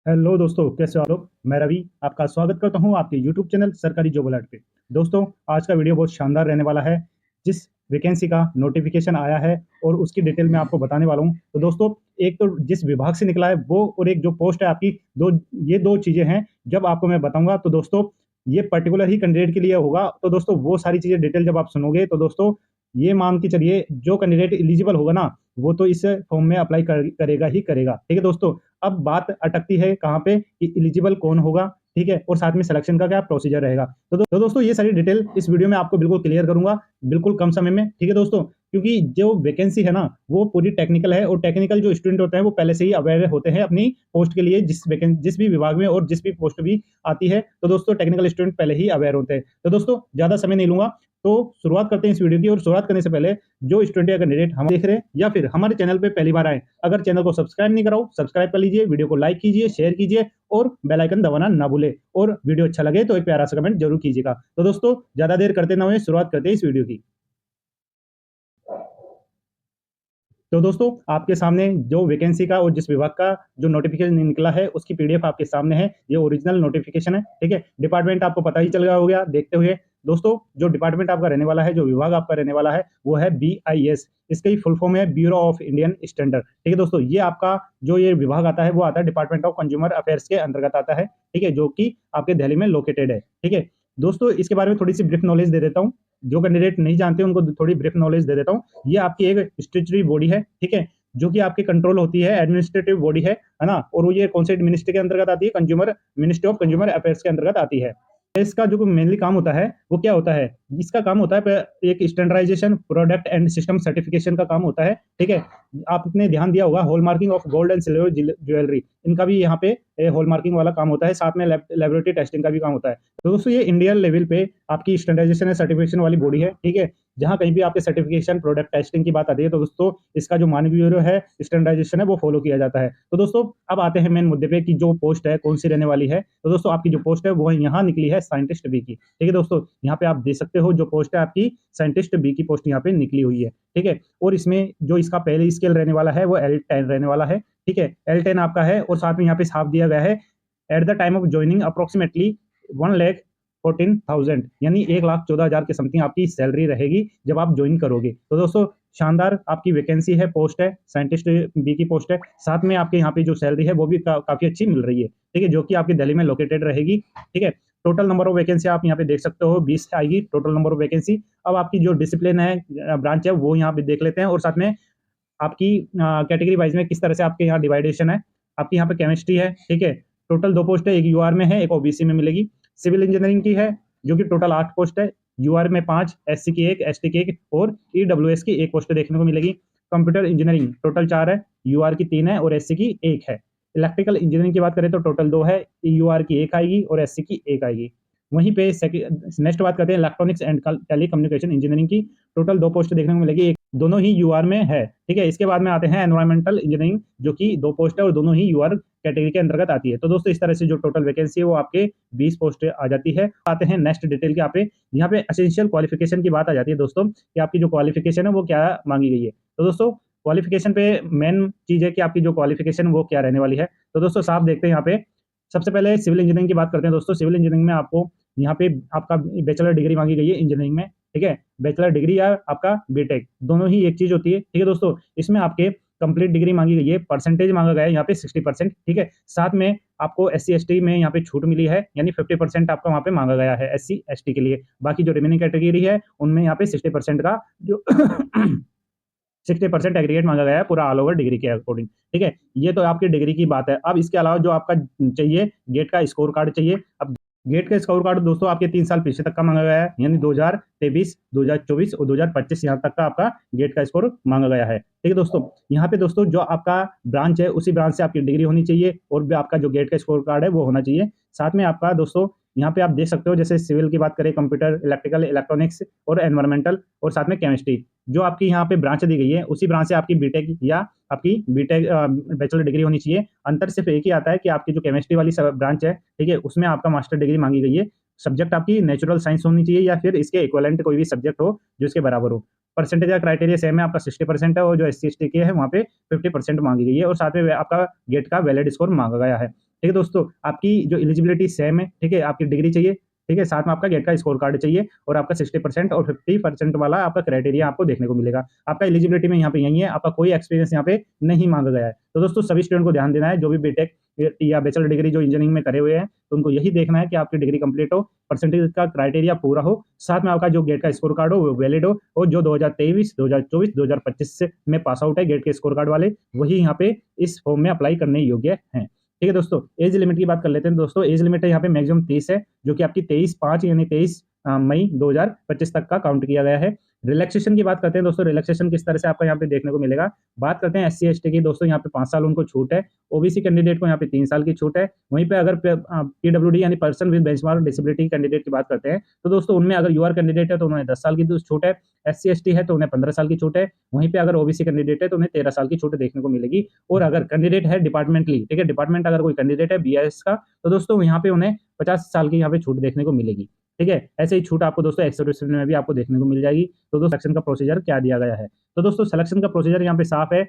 Hello दोस्तों, कैसे हो आप लोग। मैं रवि आपका स्वागत करता हूं आपके यूट्यूब चैनल सरकारी जॉब अलर्ट पे। दोस्तों, आज का वीडियो बहुत शानदार रहने वाला है। जिस वैकेंसी का नोटिफिकेशन आया है और उसकी डिटेल मैं आपको बताने वाला हूं। तो दोस्तों, एक तो जिस विभाग से निकला है वो, और एक जो पोस्ट है आपकी, ये दो चीजें हैं। जब आपको मैं बताऊंगा तो दोस्तों, ये पर्टिकुलर ही कैंडिडेट के लिए होगा। तो दोस्तों, वो सारी चीजें डिटेल जब आप सुनोगे तो दोस्तों, ये मान के चलिए जो कैंडिडेट एलिजिबल होगा ना, वो तो इस फॉर्म में अप्लाई करेगा ही करेगा। ठीक है दोस्तों। अब बात अटकती है कहाँ पे कि एलिजिबल कौन होगा, ठीक है, और साथ में सिलेक्शन का क्या प्रोसीजर रहेगा। तो दोस्तों, ये सारी डिटेल इस वीडियो में आपको बिल्कुल क्लियर करूंगा, बिल्कुल कम समय में। ठीक है दोस्तों, क्योंकि जो वैकेंसी है ना, वो पूरी टेक्निकल है, और टेक्निकल जो स्टूडेंट होते हैं वो पहले से ही अवेयर होते हैं अपनी पोस्ट के लिए। जिस भी विभाग में और जिस भी पोस्ट भी आती है, तो दोस्तों टेक्निकल स्टूडेंट पहले ही अवेयर होते हैं। तो दोस्तों, ज्यादा समय नहीं लूंगा, तो शुरुआत करते हैं इस वीडियो की। और शुरुआत करने से पहले, जो स्टूडेंट या कैंडिडेट हम देख रहे हैं या फिर हमारे चैनल पे पहली बार आए, अगर चैनल को सब्सक्राइब नहीं कराओ, सब्सक्राइब कर लीजिए, वीडियो को लाइक कीजिए, शेयर कीजिए और बेल आइकन दबाना ना भूले। और वीडियो अच्छा लगे तो एक प्यारा सा कमेंट जरूर कीजिएगा। तो दोस्तों, ज्यादा देर करते ना हुए शुरुआत करते हैं इस वीडियो की। तो दोस्तों, आपके सामने जो वैकेंसी का और जिस विभाग का जो नोटिफिकेशन निकला है उसकी पीडीएफ आपके सामने है। ये ओरिजिनल नोटिफिकेशन है। ठीक है, डिपार्टमेंट आपको पता ही चल गया हो गया देखते हुए। दोस्तों, जो डिपार्टमेंट आपका रहने वाला है, जो विभाग आपका रहने वाला है, वो है BIS। इसका फुल फॉर्म है ब्यूरो ऑफ इंडियन स्टैंडर्ड। ठीक है दोस्तों, ये आपका जो ये विभाग आता है वो आता है डिपार्टमेंट ऑफ कंज्यूमर अफेयर्स के अंतर्गत आता है। ठीक है, जो कि आपके दिल्ली में लोकेटेड है। ठीक है दोस्तों, इसके बारे में थोड़ी सी ब्रीफ नॉलेज दे देता हूँ। जो कैंडिडेट नहीं जानते उनको थोड़ी ब्रीफ नॉलेज दे देता हूँ। ये आपकी एक स्टेचुटरी बॉडी है, ठीक है, जो कि आपकी कंट्रोल होती है, एडमिनिस्ट्रेटिव बॉडी है ना। और वो ये कौन से मिनिस्ट्री के अंतर्गत आती है, consumer ministry of consumer affairs के अंतर्गत आती है। इसका जो मेनली काम होता है वो क्या होता है, इसका काम होता है एक standardisation, product and system certification का काम होता है। ठीक है, आपने ध्यान दिया होगा hall marking of gold and silver jewellery, इनका भी यहाँ पे हॉल मार्किंग वाला काम होता है। साथ में लेबोरेटरी टेस्टिंग का भी काम होता है। तो दोस्तों, ये इंडियन लेवल पे आपकी स्टैंडर्डाइजेशन है, सर्टिफिकेशन वाली बॉडी है। ठीक है, जहां कहीं भी आपके सर्टिफिकेशन, प्रोडक्ट टेस्टिंग की बात आती है तो दोस्तों, इसका जो मानक ब्यूरो है, स्टैंडर्डाइजेशन है, वो फॉलो किया जाता है। तो दोस्तों, अब आते हैं मेन मुद्दे पे कि जो पोस्ट है कौन सी रहने वाली है। तो दोस्तों, आपकी जो पोस्ट है वो यहाँ निकली है साइंटिस्ट बी की। ठीक है दोस्तों, यहाँ पे आप देख सकते हो जो पोस्ट है आपकी साइंटिस्ट बी की पोस्ट यहाँ पे निकली हुई है। ठीक है, और इसमें जो इसका पहले स्केल रहने वाला है वो L10 रहने वाला है। ठीक है, L10 आपका है, और साथ में यहाँ पे साफ दिया गया है at the time of joining approximately 1,14,000, यानी 1,14,000 के समथिंग आपकी सैलरी रहेगी जब आप ज्वाइन करोगे। तो दोस्तों, शानदार आपकी वैकेंसी है, पोस्ट है, साइंटिस्ट बी की पोस्ट है। साथ में आपके यहाँ पे जो सैलरी है वो भी काफी अच्छी मिल रही है। ठीक है, जो कि आपकी दिल्ली में लोकेटेड रहेगी। ठीक है, टोटल नंबर ऑफ वैकेंसी आप यहाँ पे देख सकते हो, 20 आएगी टोटल नंबर ऑफ वैकेंसी। अब आपकी जो डिसिप्लिन है, ब्रांच है, वो यहाँ पे देख लेते हैं, और साथ में आपकी कैटेगरी वाइज में किस तरह से आपके यहाँ डिवाइडेशन है। आपकी यहाँ पे केमिस्ट्री है। ठीक है, टोटल 2 पोस्ट है, एक यूआर में है, एक ओबीसी में मिलेगी। सिविल इंजीनियरिंग की है, जो कि टोटल 8 पोस्ट है। यूआर में 5, एससी की 1, एसटी की 1 और ईडब्ल्यूएस की 1 पोस्ट देखने को मिलेगी। कंप्यूटर इंजीनियरिंग टोटल 4 है, यूआर की 3 है और एससी की 1 है। इलेक्ट्रिकल इंजीनियरिंग की बात करें तो टोटल 2 है, यूआर की 1 आएगी और एससी की 1 आएगी। वहीं पे नेक्स्ट बात करते हैं इलेक्ट्रॉनिक्स एंड टेलीकम्युनिकेशन इंजीनियरिंग की। टोटल 2 पोस्ट देखने को मिलेगी, एक दोनों ही यूआर में है। ठीक है, इसके बाद में आते हैं एनवायरमेंटल इंजीनियरिंग, जो कि 2 पोस्ट है और दोनों ही यूआर कैटेगरी के अंतर्गत आती है। तो दोस्तों, इस तरह से जो टोटल वैकेंसी है वो आपके 20 पोस्ट आ जाती है। आते हैं नेक्स्ट डिटेल के यहाँ पे एसेंशियल क्वालिफिकेशन की बात आ जाती है दोस्तों, कि आपकी जो क्वालिफिकेशन है वो क्या मांगी गई है। तो दोस्तों, क्वालिफिकेशन पे मेन चीज है कि आपकी जो क्वालिफिकेशन वो क्या रहने वाली है। तो दोस्तों, साफ देखते हैं यहाँ पे। सबसे पहले सिविल इंजीनियरिंग की बात करते हैं दोस्तों। सिविल इंजीनियरिंग में आपको यहाँ पे आपका बैचलर डिग्री मांगी गई है इंजीनियरिंग में। ठीक है, बैचलर डिग्री या आपका बीटेक, दोनों ही एक चीज होती है। ठीक है दोस्तों, इसमें आपके कंप्लीट डिग्री मांगी गई है, परसेंटेज मांगा गया है यहाँ पे 60%। ठीक है, साथ में आपको SC ST में यहाँ पे छूट मिली है, यानी 50% आपका वहाँ पे मांगा गया है SC ST के लिए। बाकी जो रिमेनिंग कैटेगरी है उनमें यहाँ पे 60% का जो 60% एग्रीगेट मांगा गया है पूरा ऑल ओवर डिग्री के अकॉर्डिंग। ठीक है, ये तो आपकी डिग्री की बात है। अब इसके अलावा जो आपका चाहिए, गेट का स्कोर कार्ड चाहिए। अब गेट का स्कोर कार्ड दोस्तों आपके 3 साल पीछे तक का मांगा गया है, यानी 2023, 2024 और 2025 यहाँ तक का आपका गेट का स्कोर मांगा गया है। ठीक है दोस्तों, यहाँ पे दोस्तों जो आपका ब्रांच है उसी ब्रांच से आपकी डिग्री होनी चाहिए, और भी आपका जो गेट का स्कोर कार्ड है वो होना चाहिए। साथ में आपका दोस्तों यहाँ पे आप देख सकते हो, जैसे सिविल की बात करें, कंप्यूटर, इलेक्ट्रिकल, इलेक्ट्रॉनिक्स और एनवायरमेंटल, और साथ में केमिस्ट्री, जो आपकी यहाँ पे ब्रांच दी गई है उसी ब्रांच से आपकी बीटेक या आपकी बीटेक बैचलर डिग्री होनी चाहिए। अंतर सिर्फ एक ही आता है कि आपकी जो केमिस्ट्री वाली ब्रांच है, ठीक है, उसमें आपका मास्टर डिग्री मांगी गई है। सब्जेक्ट आपकी नेचुरल साइंस होनी चाहिए या फिर इसके इक्विवेलेंट कोई भी सब्जेक्ट हो जो इसके बराबर हो। परसेंटेज का क्राइटेरिया सेम है, आपका 60% है, और जो SC ST के है वहाँ पे 50% मांगी गई है, और साथ में आपका गेट का वैलिड स्कोर मांगा गया है। ठीक है दोस्तों, आपकी जो एलिजिबिलिटी सेम है, ठीक है, आपकी डिग्री चाहिए, ठीक है, साथ में आपका गेट का स्कोर कार्ड चाहिए और आपका 60% और 50% वाला आपका क्राइटेरिया आपको देखने को मिलेगा। आपका एलिजिबिलिटी में यहाँ पे यही है, आपका कोई एक्सपीरियंस यहाँ पे नहीं मांगा गया है। तो दोस्तों सभी स्टूडेंट को ध्यान देना है, जो भी बीटेक या बैचलर डिग्री जो इंजीनियरिंग में करे हुए हैं, तो उनको यही देखना है कि आपकी डिग्री कंप्लीट हो, परसेंटेज का क्राइटेरिया पूरा हो, साथ में आपका जो गेट का स्कोर कार्ड हो वो वैलिड हो, और जो 2023, 2024, 2025 से में पास आउट है गेट के स्कोर कार्ड वाले, वही यहाँ पे इस फॉर्म में अप्लाई करने योग्य हैं। ठीक है दोस्तों, एज लिमिट की बात कर लेते हैं दोस्तों। एज लिमिट यहाँ पे मैक्सिमम 30 है, जो कि आपकी 23/5 यानी 23 मई 2025 तक का काउंट किया गया है। रिलैक्सेशन की बात करते हैं दोस्तों, रिलैक्सेशन किस तरह से आपका यहाँ पे देखने को मिलेगा। बात करते हैं एससी एसटी की दोस्तों, यहाँ पे 5 साल उनको छूट है। ओबीसी कैंडिडेट को यहाँ पे 3 साल की छूट है। वहीं पे अगर पीडब्ल्यूडी यानी person with benchmark disability candidate की बात करते हैं, तो दोस्तों उनमें अगर यूआर कैंडिडेट है तो उन्हें 10 साल की छूट है। एससी एसटी है तो उन्हें 15 साल की छूट है। वहीं पे अगर ओबीसी कैंडिडेट है तो उन्हें 13 साल की छूट देखने को मिलेगी। और अगर कैंडिडेट है डिपार्टमेंटली, ठीक है, डिपार्टमेंट अगर कोई कैंडिडेट है बीआईएस का, तो दोस्तों यहाँ पे उन्हें 50 साल की यहाँ पे छूट देखने को मिलेगी। ठीक है, ऐसे ही छूट आपको दोस्तों एक्सर्विस में भी आपको देखने को मिल जाएगी। तो दोस्तों सिलेक्शन का प्रोसीजर क्या दिया गया है, तो दोस्तों सिलेक्शन का प्रोसीजर यहाँ पे साफ है।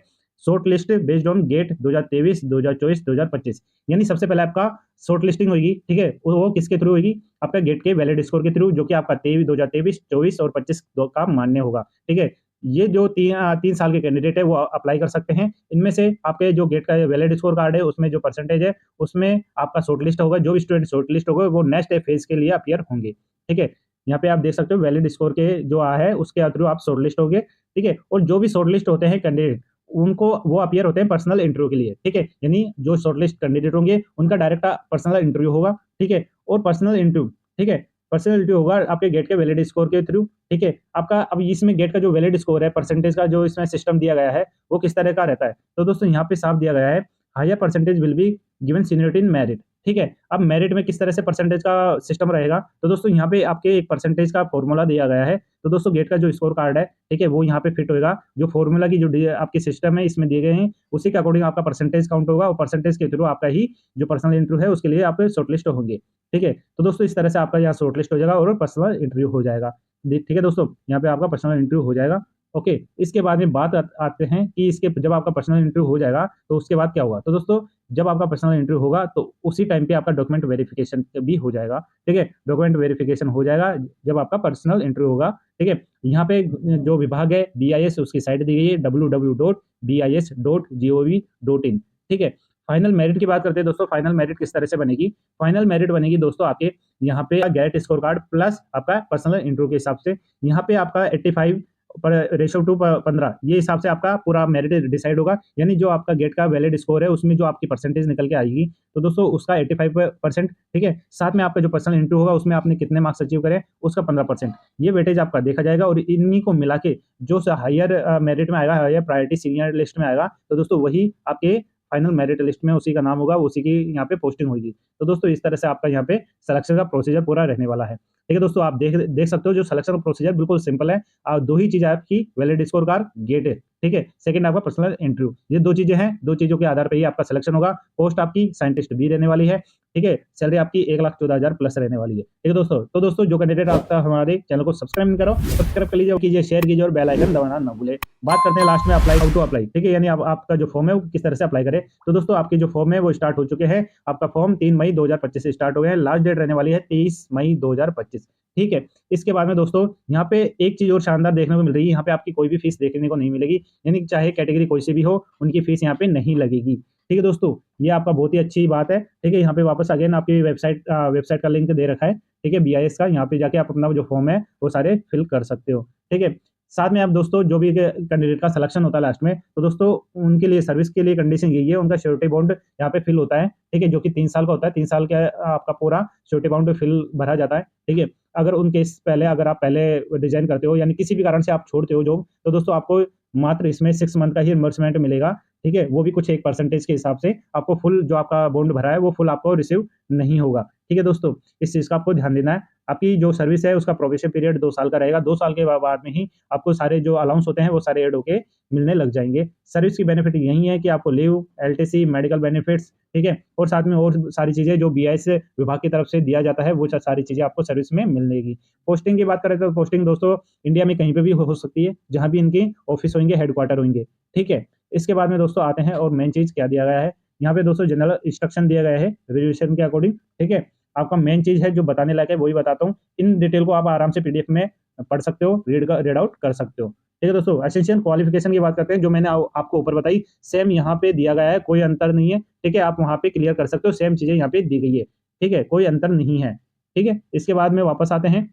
Short list based on GATE 2023, 2024, 2025, यानी सबसे पहले आपका शॉर्ट लिस्टिंग होगी। ठीक है, वो किसके थ्रू होगी, आपका गेट के वैलिड स्कोर के थ्रू, जो कि आपका 2023, 24 और 25 का मान्य होगा। ठीक है, ये जो 3 साल के कैंडिडेट है वो अप्लाई कर सकते हैं। इनमें से आपके जो गेट का वैलिड स्कोर कार्ड है उसमें जो परसेंटेज है उसमें आपका शॉर्ट लिस्ट होगा। जो भी स्टूडेंट शॉर्ट लिस्ट होगा वो नेक्स्ट फेज के लिए अपीयर होंगे। ठीक है, यहाँ पे आप देख सकते हो वैलिड स्कोर के जो है उसके थ्रू आप शॉर्ट लिस्ट होंगे। ठीक है, और जो भी शॉर्ट लिस्ट होते हैं कैंडिडेट, उनको वो अपीयर होते हैं पर्सनल इंटरव्यू के लिए। ठीक है, यानी जो शॉर्टलिस्ट कैंडिडेट होंगे उनका डायरेक्ट पर्सनल इंटरव्यू होगा। ठीक है, और पर्सनल इंटरव्यू, ठीक है, पर्सनल इंटरव्यू होगा आपके गेट के वैलिड स्कोर के थ्रू। ठीक है, आपका अब इसमें गेट का जो वैलिड स्कोर है, परसेंटेज का जो इसमें सिस्टम दिया गया है वो किस तरह का रहता है, तो दोस्तों यहाँ पे साफ दिया गया है, higher percentage will be given seniority in merit. ठीक है, अब मेरिट में किस तरह से परसेंटेज का सिस्टम रहेगा, तो दोस्तों यहाँ पे आपके एक परसेंटेज का फॉर्मूला दिया गया है। तो दोस्तों गेट का जो स्कोर कार्ड है, ठीक है, वो यहाँ पे फिट होगा। जो फॉर्मूला की जो आपकी सिस्टम है इसमें दिए गए हैं उसी के अकॉर्डिंग आपका परसेंटेज काउंट होगा, और परसेंटेज के थ्रू आपका ही जो पर्सनल इंटरव्यू है उसके लिए आप शॉर्टलिस्ट होंगे। ठीक है, तो दोस्तों इस तरह से आपका यहाँ शॉर्टलिस्ट हो जाएगा और पर्सनल इंटरव्यू हो जाएगा। ठीक है दोस्तों, यहाँ पे आपका पर्सनल इंटरव्यू हो जाएगा। ओके, इसके बाद में बात आते हैं कि इसके जब आपका पर्सनल इंटरव्यू हो जाएगा तो उसके बाद क्या होगा, तो दोस्तों जब आपका पर्सनल इंटरव्यू होगा तो उसी टाइम पे आपका डॉक्यूमेंट वेरिफिकेशन भी हो जाएगा। ठीक है, डॉक्यूमेंट वेरिफिकेशन हो जाएगा जब आपका पर्सनल इंटरव्यू होगा। ठीक है, यहाँ पे जो विभाग है बीआईएस उसकी साइट दी गई है www.bis.gov.in। ठीक है, फाइनल मेरिट की बात करते हैं दोस्तों। फाइनल मेरिट किस तरह से बनेगी, फाइनल मेरिट बनेगी दोस्तों आपके यहाँ पे गेट स्कोर कार्ड प्लस आपका पर्सनल इंटरव्यू के हिसाब से। यहाँ पे आपका 85 पर रेशियो टू 15 ये हिसाब से आपका पूरा मेरिट डिसाइड होगा। यानी जो आपका गेट का वैलिड स्कोर है उसमें जो आपकी परसेंटेज निकल के आएगी, तो दोस्तों उसका 85%। ठीक है, साथ में आपका जो पर्सनल इंटरव्यू होगा उसमें आपने कितने मार्क्स अचीव करे उसका 15%, ये वेटेज आपका देखा जाएगा। और इन्हीं को मिला के जो हायर मेरिट में आएगा, हायर प्रायोरिटी सीनियर लिस्ट में आएगा, तो दोस्तों वही आपके फाइनल मेरिट लिस्ट में उसी का नाम होगा, उसी की यहाँ पे पोस्टिंग होगी। तो दोस्तों इस तरह से आपका यहाँ पे सिलेक्शन का प्रोसीजर पूरा रहने वाला है। ठीक है दोस्तों, आप देख सकते हो जो सिलेक्शन प्रोसीजर बिल्कुल सिंपल है। और 2 ही चीज आपकी वैलिड स्कोर कार्ड, गेट है। ठीक है, सेकंड आपका पर्सनल इंटरव्यू, ये 2 चीजें हैं। 2 चीजों के आधार पर ही आपका सिलेक्शन होगा। पोस्ट आपकी साइंटिस्ट बी रहने वाली है। ठीक है, सैलरी आपकी 1,14,000 प्लस रहने वाली है। ठीक है दोस्तों, तो दोस्तों जो कैंडिडेट आपका हमारे चैनल को सब्सक्राइब नहीं करो, सब्सक्राइब कर लीजिए, शेयर कीजिए और बेल आइकन दबाना ना भूले। बात करते हैं लास्ट में अप्लाई, हाउ टू अप्लाई। ठीक है, यानी आपका जो फॉर्म है वो किस तरह से अप्लाई करें, तो दोस्तों आपकी जो फॉर्म है वो स्टार्ट हो चुके हैं। आपका फॉर्म 3 मई 2025 से स्टार्ट हो गया है। लास्ट डेट रहने वाली है 23 मई 2025। ठीक है, इसके बाद में दोस्तों यहाँ पे एक चीज और शानदार देखने को मिल रही है, यहाँ पे आपकी कोई भी फीस देखने को नहीं मिलेगी। यानी चाहे कैटेगरी कोई सी भी हो, उनकी फीस यहाँ पे नहीं लगेगी। ठीक है दोस्तों, ये आपका बहुत ही अच्छी बात है। ठीक है, यहाँ पे वापस अगेन आपकी वेबसाइट का लिंक दे रखा है। ठीक है, बीआईएस का, यहाँ पे जाके आप अपना जो फॉर्म है वो सारे फिल कर सकते हो। ठीक है, साथ में आप दोस्तों जो भी कैंडिडेट का सिलेक्शन होता है लास्ट में, तो दोस्तों उनके लिए सर्विस के लिए कंडीशन यही है, उनका श्योरिटी बॉन्ड यहाँ पे फिल होता है। ठीक है, जो कि 3 साल का होता है। 3 साल का आपका पूरा श्योरिटी बॉन्ड फिल भरा जाता है। ठीक है, अगर उनके पहले अगर आप पहले रिजाइन करते हो यानी किसी भी कारण से आप छोड़ते हो जॉब, तो दोस्तों आपको मात्र इसमें 6 मंथ का ही रिम्बर्समेंट मिलेगा। ठीक है, वो भी कुछ एक परसेंटेज के हिसाब से। आपको फुल जो आपका बॉन्ड भरा है वो फुल आपको रिसीव नहीं होगा। ठीक है दोस्तों, इस चीज का आपको ध्यान देना है। आपकी जो सर्विस है उसका प्रोबेशन पीरियड 2 साल का रहेगा। 2 साल के बाद में ही आपको सारे जो अलाउंस होते हैं वो सारे ऐड होके मिलने लग जाएंगे। सर्विस की बेनिफिट यही है कि आपको लीव, एलटीसी, मेडिकल बेनिफिट्स, ठीक है, और साथ में और सारी चीजें जो बीआईएस विभाग की तरफ से दिया जाता है वो सारी चीजें आपको सर्विस में मिलेगी। पोस्टिंग की बात करें तो पोस्टिंग दोस्तों इंडिया में कहीं पे भी हो सकती है, जहां भी इनके ऑफिस होंगे, हेडक्वार्टर होंगे। ठीक है, इसके बाद में दोस्तों आते हैं और मेन चीज क्या दिया गया है, यहाँ पे दोस्तों जनरल इंस्ट्रक्शन दिए गए हैं रिजर्वेशन के अकॉर्डिंग, ठीक है। आपका मेन चीज है जो बताने लायक है वही बताता हूँ। इन डिटेल को आप आराम से पीडीएफ में पढ़ सकते हो, रीड आउट कर सकते हो, ठीक है दोस्तों। एसेंशियल क्वालिफिकेशन की बात करते हैं, जो मैंने आपको ऊपर बताई सेम यहाँ पे दिया गया है, कोई अंतर नहीं है, ठीक है। आप वहाँ पे क्लियर कर सकते हो, सेम चीजें यहाँ पे दी गई है, ठीक है, कोई अंतर नहीं है, ठीक है। इसके बाद में वापस आते हैं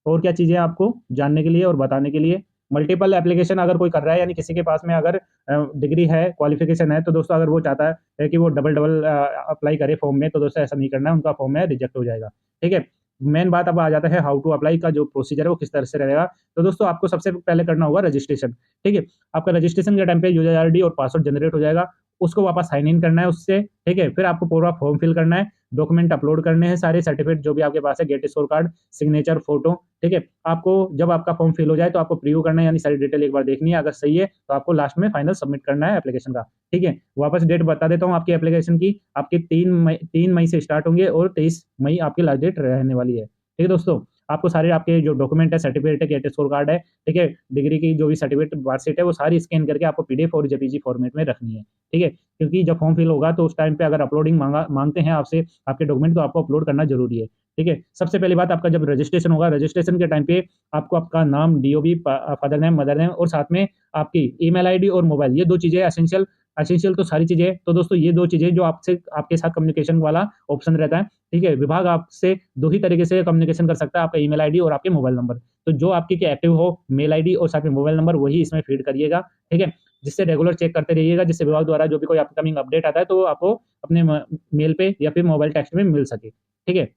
और क्या चीजें आपको जानने के लिए और बताने के लिए। मल्टीपल एप्लीकेशन अगर कोई कर रहा है, यानी किसी के पास में अगर डिग्री है, क्वालिफिकेशन है, तो दोस्तों अगर वो चाहता है कि वो डबल डबल अप्लाई करे फॉर्म में, तो दोस्तों ऐसा नहीं करना है, उनका फॉर्म है रिजेक्ट हो जाएगा, ठीक है। मेन बात अब आ जाता है हाउ टू अप्लाई का जो प्रोसीजर है वो किस तरह से रहेगा। तो दोस्तों आपको सबसे पहले करना होगा रजिस्ट्रेशन, ठीक है। आपका रजिस्ट्रेशन के टाइम पे यूजर आईडी और पासवर्ड जनरेट हो जाएगा, उसको वापस साइन इन करना है उससे, ठीक है। फिर आपको पूरा फॉर्म फिल करना है, डॉक्यूमेंट अपलोड करने हैं, सारे सर्टिफिकेट जो भी आपके पास है, GATE score card, signature, photo, ठीक है। आपको जब आपका फॉर्म फिल हो जाए तो आपको प्रीव्यू करना है, यानी सारी डिटेल एक बार देखनी है, अगर सही है तो आपको लास्ट में फाइनल सबमिट करना है एप्लीकेशन का, ठीक है। वापस डेट बता देता हूँ आपकी एप्लीकेशन की, आपकी 3 मई से स्टार्ट होंगे और 23 मई आपकी लास्ट डेट रहने वाली है, ठीक है दोस्तों। आपको सारे आपके जो डॉक्यूमेंट है, सर्टिफिकेट है, गेट स्कोर कार्ड है, ठीक है, डिग्री की जो भी सर्टिफिकेट, मार्कशीट है, वो सारी स्कैन करके आपको पीडीएफ और जेपीजी फॉर्मेट में रखनी है, ठीक है। क्योंकि जब फॉर्म फिल होगा तो उस टाइम पे अगर अपलोडिंग मांगते हैं आपसे आपके डॉक्यूमेंट, तो आपको अपलोड करना जरूरी है, ठीक है। सबसे पहली बात, आपका जब रजिस्ट्रेशन होगा, रजिस्ट्रेशन के टाइम पे आपको आपका नाम, DOB, father name, mother name और साथ में आपकी ईमेल आईडी और मोबाइल, ये 2 चीजें एसेंशियल एसेंशियल तो सारी चीजें है। तो दोस्तों ये 2 चीजें जो आपसे आपके साथ कम्युनिकेशन वाला ऑप्शन रहता है, ठीक है। विभाग आपसे 2 ही तरीके से कम्युनिकेशन कर सकता है, आपका ईमेल आईडी और आपके मोबाइल नंबर। तो जो आपकी के एक्टिव हो मेल आईडी और साथ में मोबाइल नंबर, वही इसमें फीड करिएगा, ठीक है। जिससे रेगुलर चेक करते रहिएगा, जिससे विभाग द्वारा जो भी कोई अपकमिंग अपडेट आता है तो आपको अपने मेल पे या फिर मोबाइल टेक्स्ट में मिल सके, ठीक है।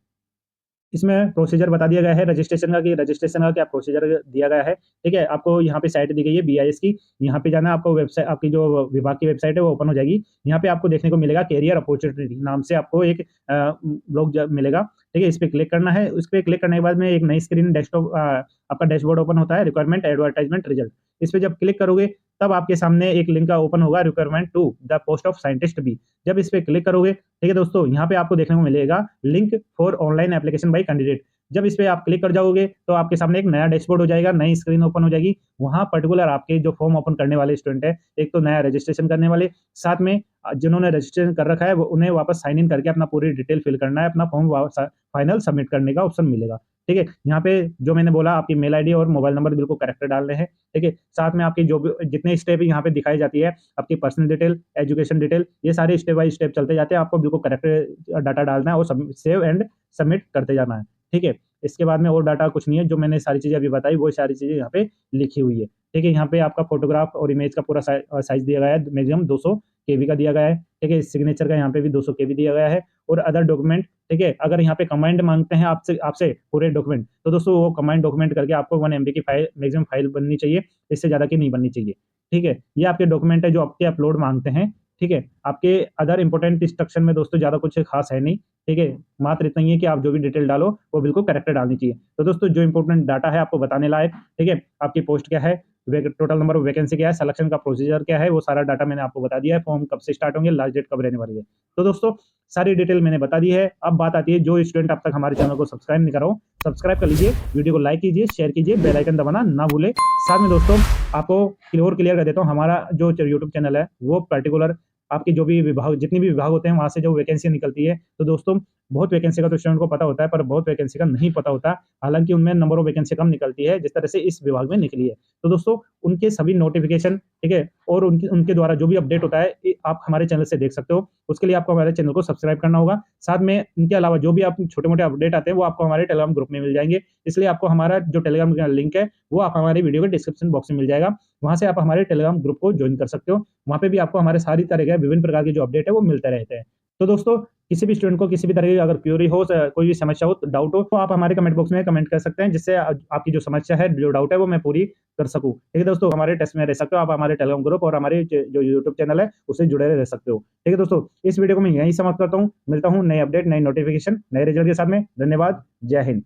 इसमें प्रोसीजर बता दिया गया है रजिस्ट्रेशन का, कि रजिस्ट्रेशन का क्या प्रोसीजर दिया गया है, ठीक है। आपको यहाँ पे साइट दी गई है बीआईएस की, यहाँ पे जाना, आपको वेबसाइट, आपकी जो विभाग की वेबसाइट है वो ओपन हो जाएगी। यहाँ पे आपको देखने को मिलेगा कैरियर अपॉर्चुनिटी नाम से आपको एक ब्लॉग मिलेगा, ठीक है। इस पे क्लिक करना है, उस पे क्लिक करने के बाद में एक नई स्क्रीन डेस्कटॉप आपका डैशबोर्ड ओपन होता है, रिक्वायरमेंट, एडवर्टाइजमेंट, रिजल्ट। इस पे जब क्लिक करोगे तब आपके सामने एक लिंक का ओपन होगा, requirement to the post of scientist B. जब इस पे क्लिक करोगे, ठीक है दोस्तों, यहाँ पे आपको देखने को मिलेगा link for online application by candidate. जब इस पे आप क्लिक कर जाओगे तो आपके सामने एक नया डैशबोर्ड हो जाएगा, नई स्क्रीन ओपन हो जाएगी। वहां पर्टिकुलर आपके जो फॉर्म ओपन करने वाले स्टूडेंट है, एक तो नया रजिस्ट्रेशन करने वाले, साथ में जिन्होंने रजिस्ट्रेशन कर रखा है वो उन्हें वापस साइन इन करके अपना पूरी डिटेल फिल करना है, अपना फॉर्म फाइनल सबमिट करने का ऑप्शन मिलेगा, ठीक है। यहाँ पे जो मैंने बोला, आपकी मेल आईडी और मोबाइल नंबर बिल्कुल करेक्ट डालने हैं, ठीक है। साथ में आपकी जो भी जितने स्टेप यहाँ पे दिखाई जाती है, आपकी पर्सनल डिटेल, एजुकेशन डिटेल, ये सारे स्टेप बाय स्टेप चलते जाते हैं, आपको बिल्कुल करेक्ट डाटा डालना है और सेव एंड सबमिट करते जाना है, ठीक है। इसके बाद में और डाटा कुछ नहीं है, जो मैंने सारी चीजें अभी बताई वो सारी चीजें यहाँ पे लिखी हुई है, ठीक है। यहाँ पे आपका फोटोग्राफ और इमेज का पूरा साइज दिया गया है, मैक्सिमम 200 केबी का दिया गया है, ठीक है। सिग्नेचर का यहाँ पे भी 200 केबी दिया गया है, और अदर डॉक्यूमेंट, ठीक है। अगर यहाँ पे कमांड मांगते हैं आपसे आपसे पूरे डॉक्यूमेंट, तो दोस्तों वो कमांड डॉक्यूमेंट करके आपको 1 MB की फाइल, मैक्सिमम फाइल बननी चाहिए, इससे ज्यादा की नहीं बननी चाहिए, ठीक है। ये आपके डॉक्यूमेंट है जो आपके अपलोड मांगते हैं, ठीक है। आपके अदर इंपॉर्टेंट इंस्ट्रक्शन में दोस्तों ज्यादा कुछ खास है नहीं, ठीक है। मात्र इतना ही है कि आप जो भी डिटेल डालो वो बिल्कुल करेक्ट डालनी चाहिए। तो दोस्तों जो इंपॉर्टेंट डाटा है आपको बताने लायक, ठीक है, आपकी पोस्ट क्या है, टोटल नंबर ऑफ वैकेंसी क्या है, सिलेक्शन का प्रोसीजर क्या है, वो सारा डाटा मैंने आपको बता दिया है। फॉर्म कब से स्टार्ट होंगे, लास्ट डेट कब रहने वाली है। तो दोस्तों सारी डिटेल मैंने बता दी है। अब बात आती है, जो स्टूडेंट अब तक हमारे चैनल को सब्सक्राइब नहीं करा हो, सब्सक्राइब कर लीजिए, वीडियो को लाइक कीजिए, शेयर कीजिए, बेल आइकन दबाना ना भूले। साथ में दोस्तों आपको क्लियर कर देता हूँ, हमारा जो यूट्यूब चैनल है वो पर्टिकुलर आपके जो भी विभाग, जितने भी विभाग होते हैं वहां से जो वैकेंसी निकलती है, तो दोस्तों बहुत वैकेंसी का तो स्टूडेंट को पता होता है, पर बहुत वैकेंसी का नहीं पता होता। हालांकि उनमें नंबर ऑफ वैकेंसी कम निकलती है, जिस तरह से इस विभाग में निकली है। तो दोस्तों उनके सभी नोटिफिकेशन, ठीक है, और उनके उनके द्वारा जो भी अपडेट होता है, आप हमारे चैनल से देख सकते हो। उसके लिए आपको हमारे चैनल को सब्सक्राइब करना होगा। साथ में इनके अलावा जो भी आप छोटे मोटे अपडेट आते हैं वो आपको हमारे टेलीग्राम ग्रुप में मिल जाएंगे। इसलिए आपको हमारा जो टेलीग्राम का लिंक है वो आप हमारे वीडियो के डिस्क्रिप्शन बॉक्स में मिल जाएगा, वहां से आप हमारे टेलीग्राम ग्रुप को ज्वाइन कर सकते हो। वहां पे भी आपको हमारे सारी तरह के विभिन्न प्रकार के जो अपडेट है वो मिलते रहते हैं। तो दोस्तों किसी भी स्टूडेंट को किसी भी तरह की अगर क्यूरी हो, कोई भी समस्या हो, डाउट हो, तो आप हमारे कमेंट बॉक्स में कमेंट कर सकते हैं, जिससे आपकी जो समस्या है, जो डाउट है, वो मैं पूरी कर सकूं। ठीक है दोस्तों, हमारे टेस्ट में रह सकते हो, आप हमारे टेलीग्राम ग्रुप और हमारे जो यूट्यूब चैनल है उससे जुड़े रह सकते हो। ठीक है दोस्तों, इस वीडियो को मैं यहीं समाप्त करता हूँ। मिलता हूँ नए अपडेट, नए नोटिफिकेशन, नए रिजल्ट के साथ में। धन्यवाद, जय हिंद।